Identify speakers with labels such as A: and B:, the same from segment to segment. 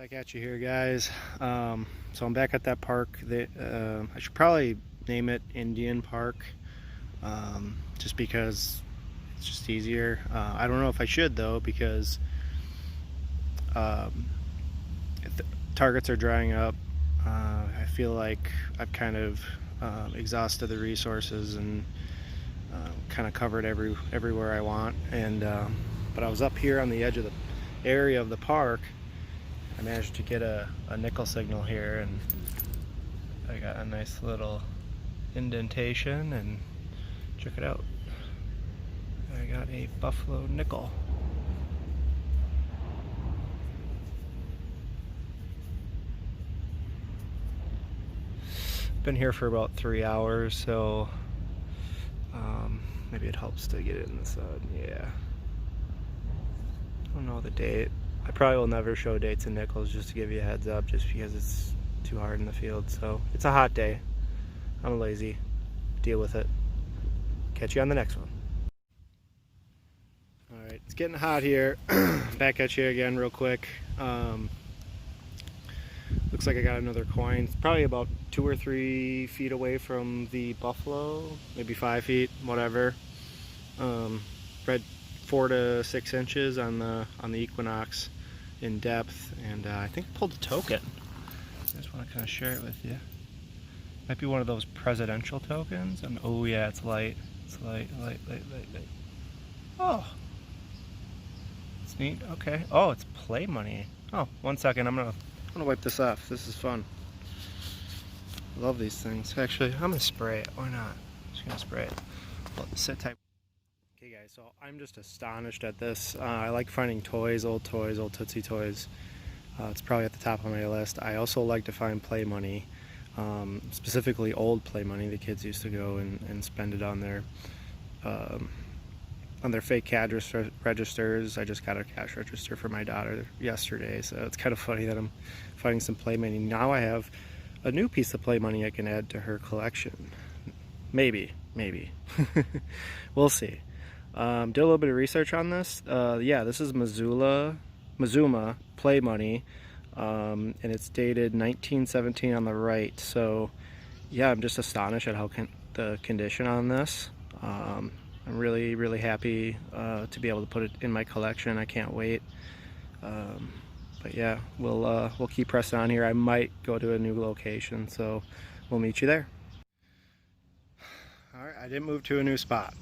A: Back at you here, guys. So I'm back at that park. I should probably name it Indian Park, just because it's just easier. I don't know if I should though, because if the targets are drying up. I feel like I've kind of exhausted the resources and kind of covered everywhere I want. But I was up here on the edge of the area of the park. I managed to get a nickel signal here, and I got a nice little indentation, and check it out. I got a buffalo nickel. Been here for about 3 hours, so maybe it helps to get it in the sun. Yeah. I don't know the date. I probably will never show dates in nickels, just to give you a heads up, just because it's too hard in the field. So it's a hot day. I'm lazy. Deal with it. Catch you on the next one. Alright, it's getting hot here. Back at you again real quick. Looks like I got another coin. It's probably about 2 or 3 feet away from the buffalo, maybe 5 feet, whatever. Read 4 to 6 inches on the Equinox in depth, and I think I pulled a token. I just want to kind of share it with you. Might be one of those presidential tokens. Oh yeah, it's light. It's light. Oh, it's neat. Okay. Oh, it's play money. Oh, 1 second. I'm gonna wipe this off. This is fun. I love these things. Actually, I'm gonna spray it. Why not? I'm just gonna spray it. Well, sit tight. Okay guys, so I'm just astonished at this. I like finding toys, old Tootsie toys. It's probably at the top of my list. I also like to find play money, specifically old play money. The kids used to go and spend it on their fake cash registers. I just got a cash register for my daughter yesterday, so it's kind of funny that I'm finding some play money. Now I have a new piece of play money I can add to her collection. Maybe. We'll see. Did a little bit of research on this. Yeah, this is Mazuma play money, and it's dated 1917 on the right. So yeah, I'm just astonished at how the condition on this. I'm really happy to be able to put it in my collection. I can't wait. But yeah, we'll keep pressing on here. I might go to a new location, so we'll meet you there. All right, I didn't move to a new spot.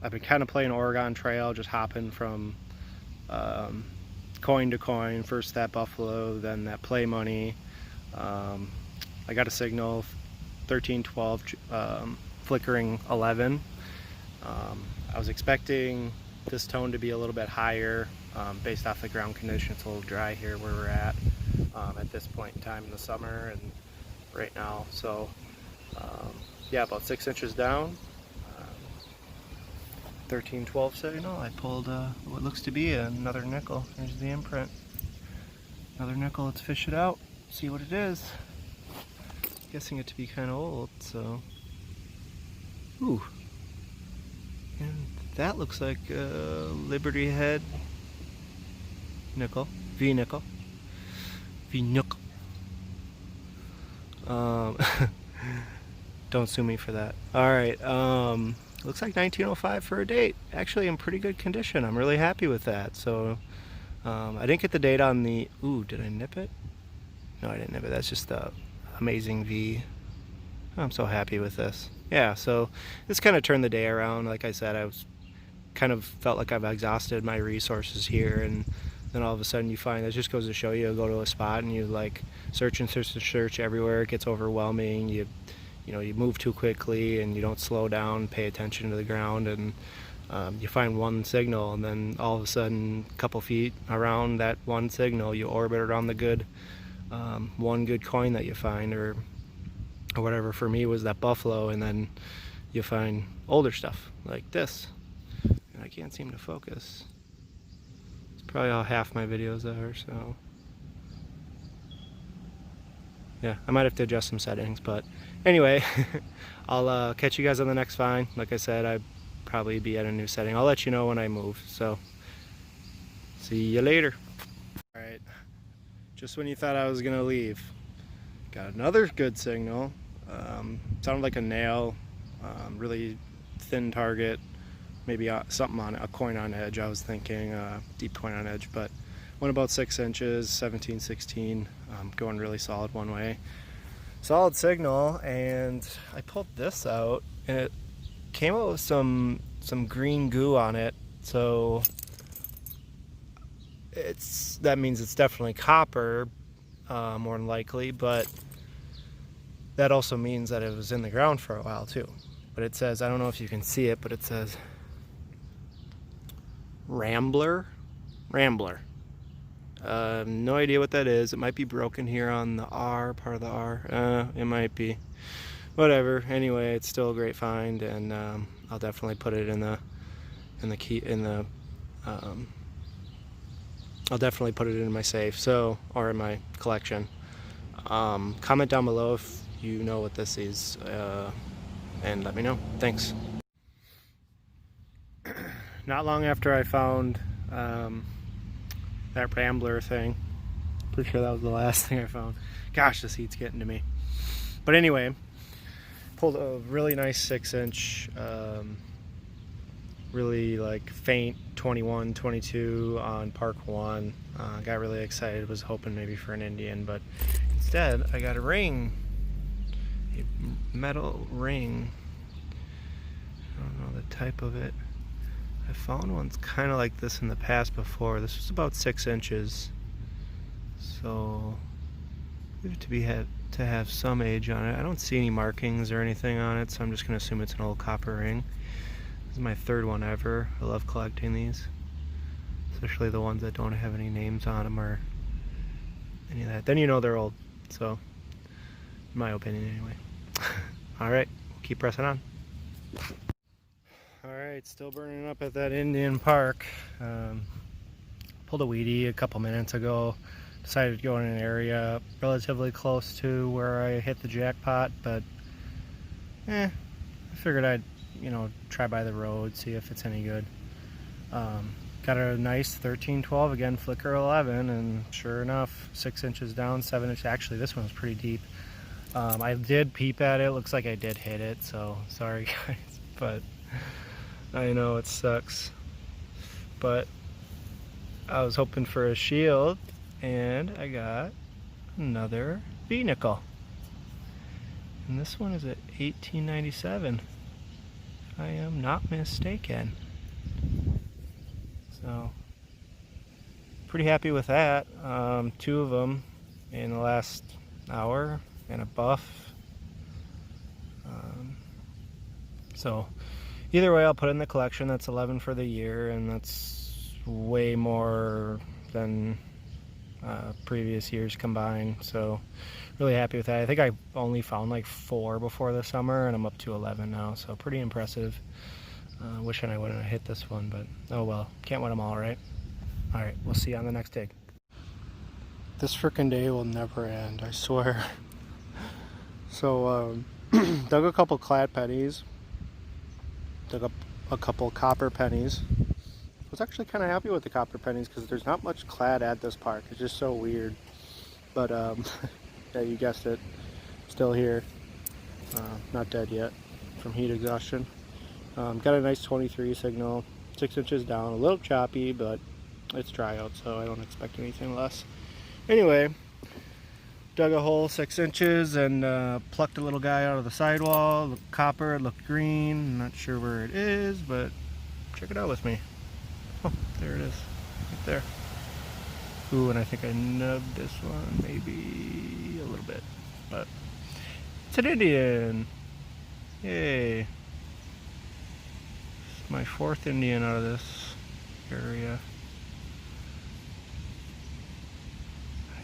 A: I've been kind of playing Oregon Trail, just hopping from coin to coin. First that buffalo, then that play money. I got a signal, 1312, flickering 11. I was expecting this tone to be a little bit higher based off the ground condition. It's a little dry here where we're at this point in time in the summer and right now. So yeah, about 6 inches down. 1312 signal. I pulled what looks to be another nickel. There's the imprint. Another nickel. Let's fish it out. See what it is. Guessing it to be kind of old. So, ooh, and that looks like Liberty Head nickel. V nickel. Don't sue me for that. All right. Looks like 1905 for a date. Actually in pretty good condition. I'm really happy with that. So I didn't get the date on the... Ooh, did I nip it? No, I didn't nip it. That's just the amazing V. I'm so happy with this. Yeah, so this kind of turned the day around. Like I said, I was kind of felt like I've exhausted my resources here, and then all of a sudden you find that just goes to show you go to a spot and you like search everywhere. It gets overwhelming. You move too quickly and you don't slow down, pay attention to the ground, and you find one signal, and then all of a sudden a couple feet around that one signal you orbit around the one good coin that you find, or whatever. For me was that buffalo, and then you find older stuff like this, and I can't seem to focus. It's probably how half my videos are, so yeah, I might have to adjust some settings, but anyway, I'll catch you guys on the next find. Like I said, I'd probably be at a new setting. I'll let you know when I move, so see you later. All right. just when you thought I was gonna leave. Got another good signal. Sounded like a nail, really thin target, maybe something on a coin on edge. I was thinking deep coin on edge, but went about 6 inches, 17-16, going really solid one way. Solid signal, and I pulled this out, and it came out with some green goo on it. So that means it's definitely copper, more than likely, but that also means that it was in the ground for a while too. But it says, I don't know if you can see it, but it says Rambler. No idea what that is. It might be broken here on the R, part of the R. It might be. Whatever. Anyway, it's still a great find, and I'll definitely put it I'll definitely put it in my safe, or in my collection. Comment down below if you know what this is, and let me know. Thanks. Not long after I found that Rambler thing, pretty sure that was the last thing I found. Gosh, this heat's getting to me. But anyway, pulled a really nice 6-inch, really like faint 21, 22 on Park 1. Got really excited, was hoping maybe for an Indian, but instead I got a ring, a metal ring. I don't know the type of it. I found ones kind of like this in the past before. This was about 6 inches, so to have some age on it. I don't see any markings or anything on it, so I'm just gonna assume it's an old copper ring. This is my 3rd one ever. I love collecting these, especially the ones that don't have any names on them or any of that. Then you know they're old, so in my opinion anyway. Alright, keep pressing on. Alright, still burning up at that Indian Park. Pulled a weedy a couple minutes ago. Decided to go in an area relatively close to where I hit the jackpot, but I figured I'd try by the road, see if it's any good. Got a nice 13-12, again flicker 11, and sure enough, 6 inches down, 7 inches. Actually, this one was pretty deep. I did peep at it. Looks like I did hit it, so sorry guys, but I know it sucks. But I was hoping for a shield, and I got another V-nickel. And this one is at 1897. I am not mistaken. So, pretty happy with that. 2 of them in the last hour, and a buff. So, either way, I'll put it in the collection. That's 11 for the year, and that's way more than previous years combined. So, really happy with that. I think I only found like 4 before the summer, and I'm up to 11 now, so pretty impressive. Wishing I wouldn't have hit this one, but oh well, can't win them all, right? Alright, we'll see you on the next dig. This frickin' day will never end, I swear. So, dug a couple clad pennies, dug up a couple copper pennies. I was actually kind of happy with the copper pennies because there's not much clad at this park. It's just so weird. But, yeah, you guessed it, still here. Not dead yet from heat exhaustion. Got a nice 23 signal, 6 inches down, a little choppy, but it's dry out, so I don't expect anything less. Anyway, dug a hole 6 inches and plucked a little guy out of the sidewall. It looked copper, it looked green. I'm not sure where it is, but check it out with me. Oh, there it is, right there. Ooh, and I think I nubbed this one, maybe a little bit, but it's an Indian. Yay. It's my 4th Indian out of this area.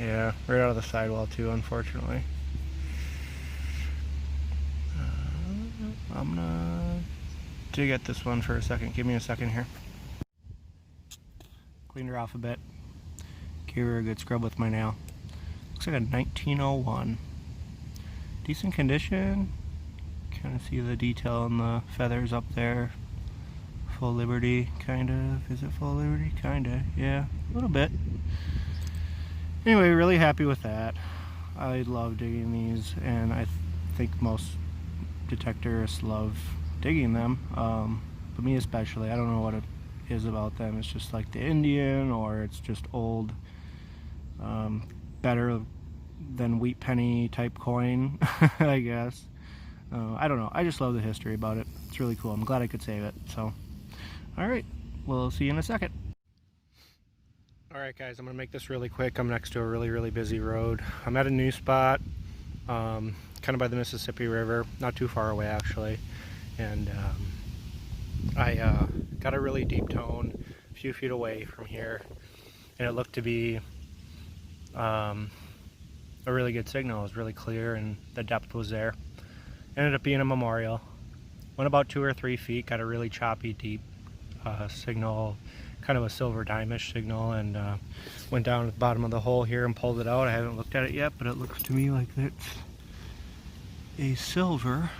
A: Yeah, right out of the sidewall too, unfortunately. I'm gonna dig at this one for a second. Give me a second here. Cleaned her off a bit. Gave her a good scrub with my nail. Looks like a 1901. Decent condition. Kind of see the detail on the feathers up there. Full Liberty, kind of. Is it Full Liberty? Kind of, yeah, a little bit. Anyway, really happy with that. I love digging these, and I think most detectorists love digging them, but me especially. I don't know what it is about them. It's just like the Indian, or it's just old, better than wheat penny type coin, I guess. I don't know. I just love the history about it. It's really cool. I'm glad I could save it. So, all right, we'll see you in a second. All right, guys, I'm gonna make this really quick. I'm next to a really busy road. I'm at a new spot, kind of by the Mississippi River, not too far away actually, and I got a really deep tone a few feet away from here, and it looked to be a really good signal. It was really clear and the depth was there. Ended up being a memorial. Went about 2 or 3 feet, got a really choppy deep signal, kind of a silver dime-ish signal, and went down at the bottom of the hole here and pulled it out. I haven't looked at it yet, but it looks to me like it's a silver.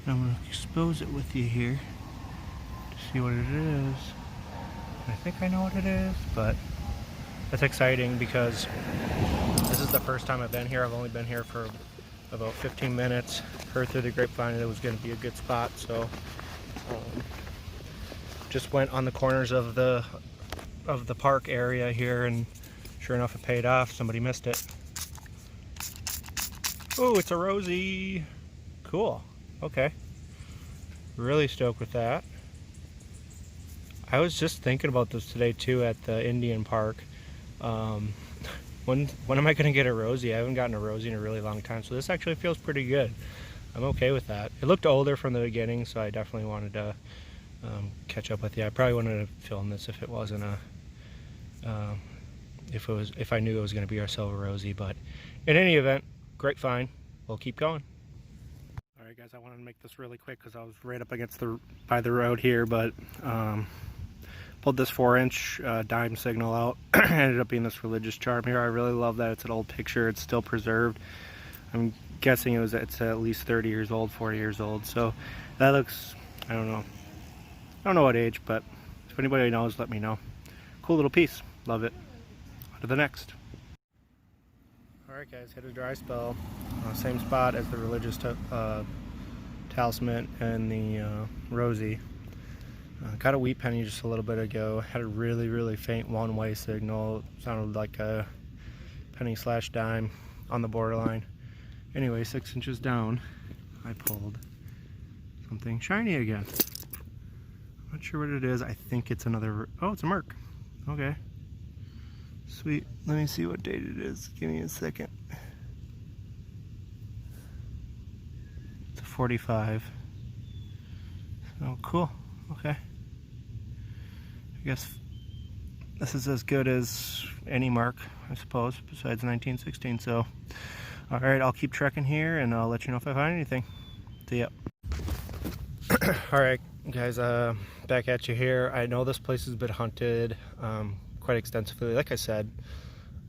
A: I'm going to expose it with you here to see what it is. I think I know what it is, but that's exciting because this is the first time I've been here. I've only been here for about 15 minutes. Heard through the grapevine that it was going to be a good spot, so just went on the corners of the park area here, and sure enough, it paid off. Somebody missed it. Oh, it's a Rosie. Cool. Okay. Really stoked with that. I was just thinking about this today too at the Indian Park. When am I going to get a Rosie? I haven't gotten a Rosie in a really long time, so this actually feels pretty good. I'm okay with that. It looked older from the beginning, so I definitely wanted to catch up with you. I probably wanted to film this if it wasn't a if I knew it was going to be our silver Rosie, but in any event, great find. We'll keep going. All right, guys, I wanted to make this really quick because I was right up against by the road here, but pulled this 4-inch dime signal out. Ended up being this religious charm here. I really love that it's an old picture. It's still preserved. I'm guessing it's at least 30 years old, 40 years old. So that looks, I don't know what age, but if anybody knows, let me know. Cool little piece. Love it. On to the next. Alright, guys, hit a dry spell. Same spot as the religious talisman and the Rosie. Got a wheat penny just a little bit ago. Had a really faint one-way signal. Sounded like a penny slash dime on the borderline. Anyway, 6 inches down, I pulled something shiny again. Not sure what it is. I think it's another. Oh, it's a Merc. Okay. Sweet. Let me see what date it is. Give me a second. It's a 45. Oh, cool. Okay. I guess this is as good as any mark, I suppose, besides 1916. So, all right, I'll keep trekking here, and I'll let you know if I find anything. See ya. All right, guys, back at you here. I know this place has been hunted quite extensively. Like I said,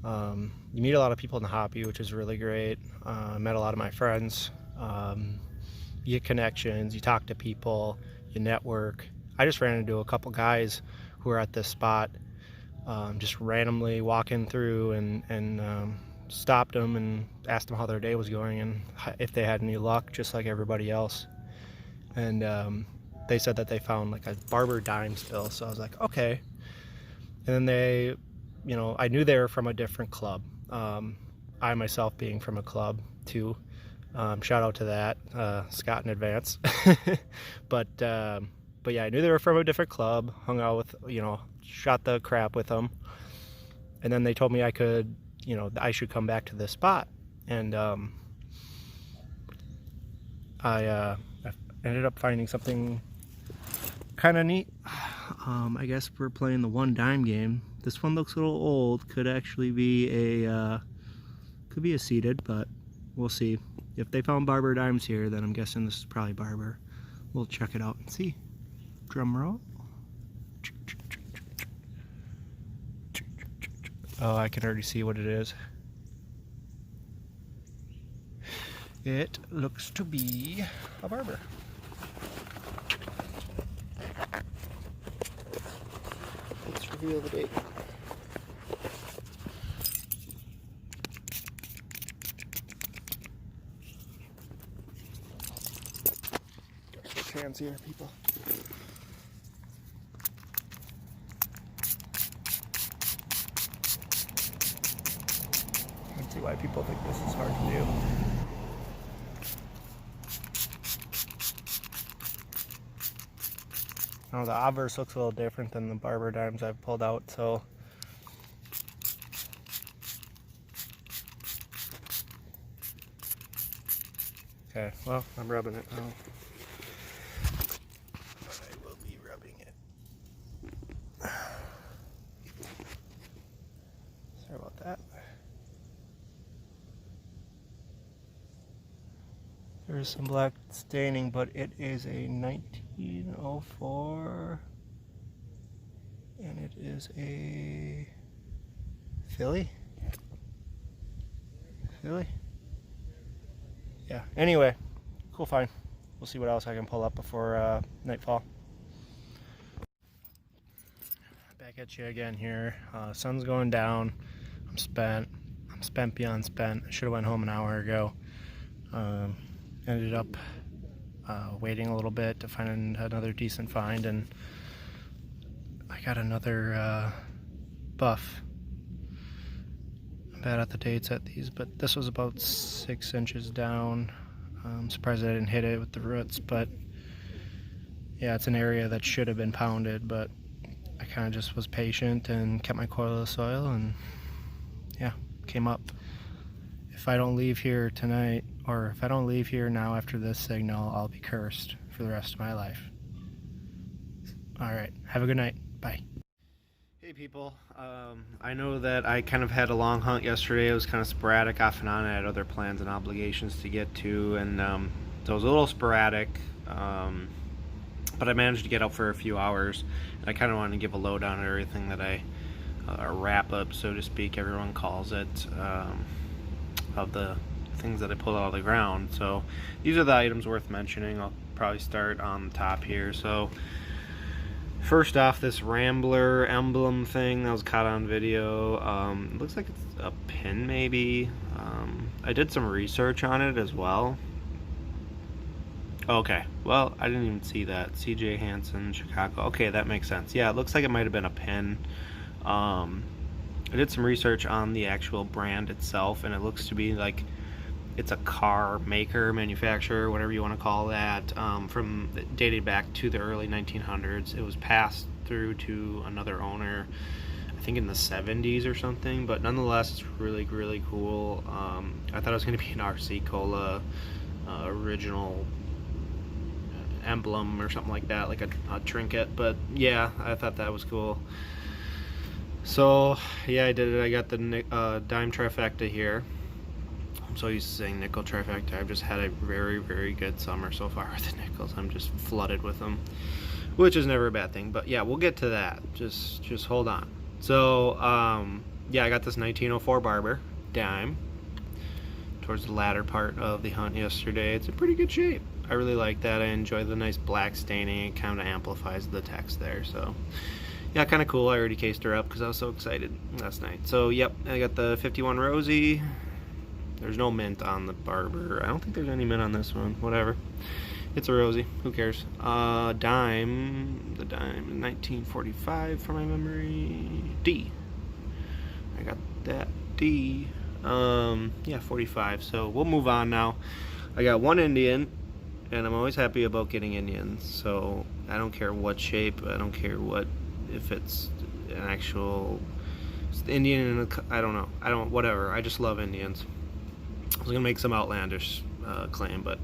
A: you meet a lot of people in the hobby, which is really great. I met a lot of my friends. You get connections, you talk to people, you network. I just ran into a couple guys who were at this spot, just randomly walking through, and stopped them and asked them how their day was going and if they had any luck, just like everybody else. And they said that they found like a barber dime still, so I was like, okay. And then they, I knew they were from a different club. I myself being from a club too. Shout out to that, Scott in advance. But yeah, I knew they were from a different club, hung out with, shot the crap with them. And then they told me I could, I should come back to this spot. And I ended up finding something kind of neat. I guess we're playing the one dime game. This one looks a little old. Could actually be a seated, but we'll see. If they found Barber dimes here, then I'm guessing this is probably Barber. We'll check it out and see. Drum roll. Oh, I can already see what it is. It looks to be a Barber. Let's reveal the date. hands here, people. I can see why people think this is hard to do. Now the obverse looks a little different than the Barber dimes I've pulled out, so okay, well, I'm rubbing it now. I will be rubbing it. Sorry about that. There is some black staining, but it is a 1904, and it is a filly? Yeah, anyway, cool find. We'll see what else I can pull up before nightfall. Back at you again here. Sun's going down. I'm spent. I'm spent beyond spent. I should have went home an hour ago. Ended up waiting a little bit to find another decent find, and I got another buff. I'm bad at the dates at these, but this was about 6 inches down. I'm surprised I didn't hit it with the roots, but yeah, it's an area that should have been pounded, but I kind of just was patient and kept my coil of soil, and yeah, came up. If I don't leave here tonight, or if I don't leave here now after this signal, I'll be cursed for the rest of my life. Alright, have a good night. Bye. Hey people, I know that I kind of had a long hunt yesterday. It was kind of sporadic off and on. I had other plans and obligations to get to, and so it was a little sporadic, but I managed to get out for a few hours, and I kind of wanted to give a lowdown on everything that a wrap up, so to speak, everyone calls it, of the things that I pulled out of the ground. So these are the items worth mentioning. I'll probably start on the top here. So first off, this Rambler emblem thing that was caught on video. It looks like it's a pin maybe. I did some research on it as well. Okay, well, I didn't even see that. CJ Hansen, Chicago. Okay, that makes sense. Yeah, it looks like it might have been a pin. I did some research on the actual brand itself, and it looks to be like it's a car maker, manufacturer, whatever you want to call that, from dated back to the early 1900s. It was passed through to another owner, I think in the 70s or something, but nonetheless, it's really, really cool. I thought it was going to be an RC Cola original emblem or something like that, like a trinket, but yeah, I thought that was cool. So yeah, I did it. I got the dime trifecta here. I'm so used to saying nickel trifecta. I've just had a very, very good summer so far with the nickels. I'm just flooded with them, which is never a bad thing, but yeah, we'll get to that. Just hold on. So yeah, I got this 1904 Barber dime towards the latter part of the hunt yesterday. It's in pretty good shape. I really like that. I enjoy the nice black staining. It kind of amplifies the text there, so yeah, kind of cool. I already cased her up because I was so excited last night. So yep, I got the 51 Rosie. There's no mint on the Barber. I don't think there's any mint on this one. Whatever. It's a Rosie. Who cares? Dime. The dime. 1945 from my memory. D. I got that D. Yeah, 45. So we'll move on now. I got one Indian, and I'm always happy about getting Indians. So I don't care what shape. I don't care what, if it's an actual Indian in I don't know. Whatever. I just love Indians. I was gonna make some outlandish claim, but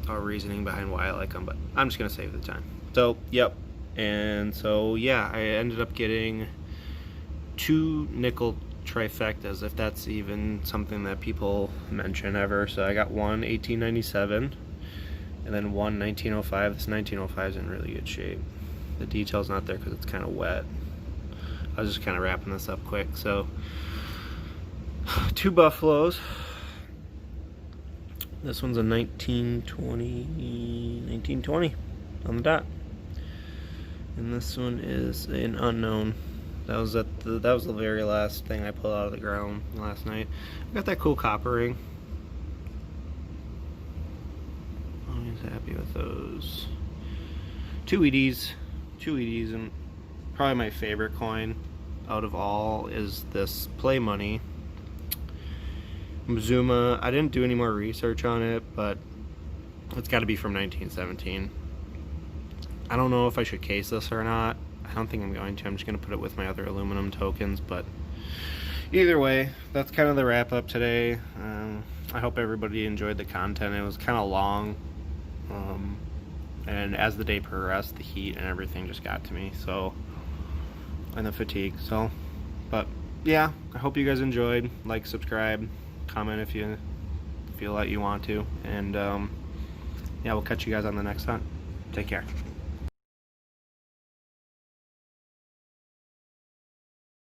A: our reasoning behind why I like them, but I'm just gonna save the time. So yep, and so yeah, I ended up getting 2 nickel trifectas, if that's even something that people mention ever. So I got one 1897, and then one 1905. This 1905 is in really good shape. The detail's not there because it's kind of wet. I was just kind of wrapping this up quick. So 2 buffaloes. This one's a 1920 on the dot, and this one is an unknown. That was the very last thing I pulled out of the ground last night. I got that cool copper ring.
B: happy with those. Two EDs, and probably my favorite coin out of all is this Play Money Mzuma. I didn't do any more research on it, but it's got to be from 1917. I don't know if I should case this or not. I don't think I'm going to. I'm just going to put it with my other aluminum tokens, but either way, that's kind of the wrap up today. I hope everybody enjoyed the content. It was kind of long, and as the day progressed, the heat and everything just got to me, so, and the fatigue, so, but yeah, I hope you guys enjoyed. Like, subscribe, comment if you feel like you want to, and yeah, we'll catch you guys on the next hunt. Take care.